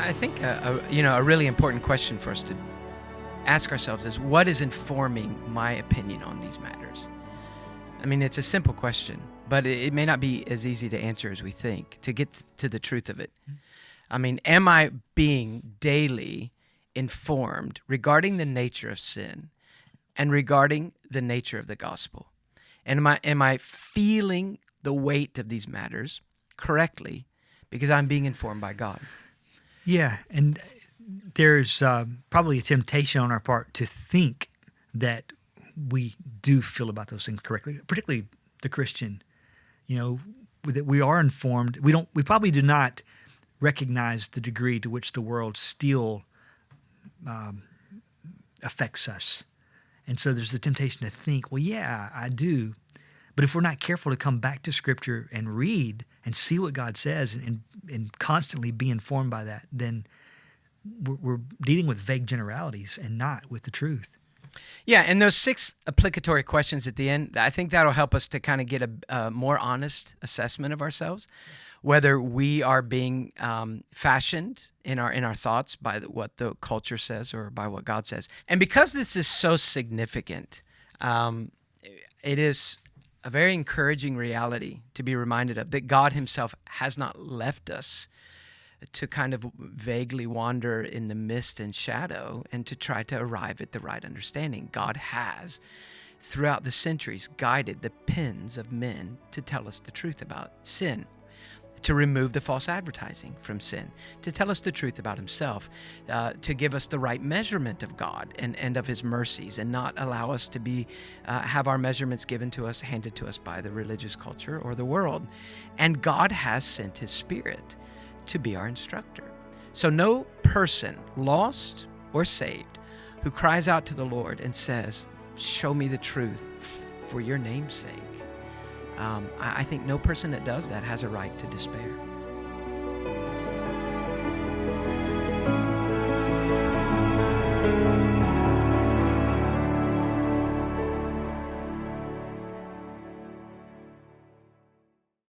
I think a really important question for us to ask ourselves is, what is informing my opinion on these matters? I mean, it's a simple question, but it may not be as easy to answer as we think, to get to the truth of it. I mean, am I being daily informed regarding the nature of sin and regarding the nature of the gospel? And am I feeling the weight of these matters correctly because I'm being informed by God? Yeah, and there's probably a temptation on our part to think that we do feel about those things correctly, particularly the Christian, that we are informed. We probably do not recognize the degree to which the world still affects us. And so there's the temptation to think, well, yeah, I do. But if we're not careful to come back to Scripture and read and see what God says and constantly be informed by that, then we're dealing with vague generalities and not with the truth. Yeah, and those 6 applicatory questions at the end, I think that'll help us to kind of get a more honest assessment of ourselves, whether we are being fashioned in our thoughts by what the culture says or by what God says. And because this is so significant, it is a very encouraging reality to be reminded of, that God himself has not left us to kind of vaguely wander in the mist and shadow and to try to arrive at the right understanding. God has, throughout the centuries, guided the pens of men to tell us the truth about sin, to remove the false advertising from sin, to tell us the truth about himself, to give us the right measurement of God and of his mercies, and not allow us to have our measurements given to us, handed to us by the religious culture or the world. And God has sent his Spirit to be our instructor. So no person, lost or saved, who cries out to the Lord and says, "Show me the truth for your name's sake," I think no person that does that has a right to despair.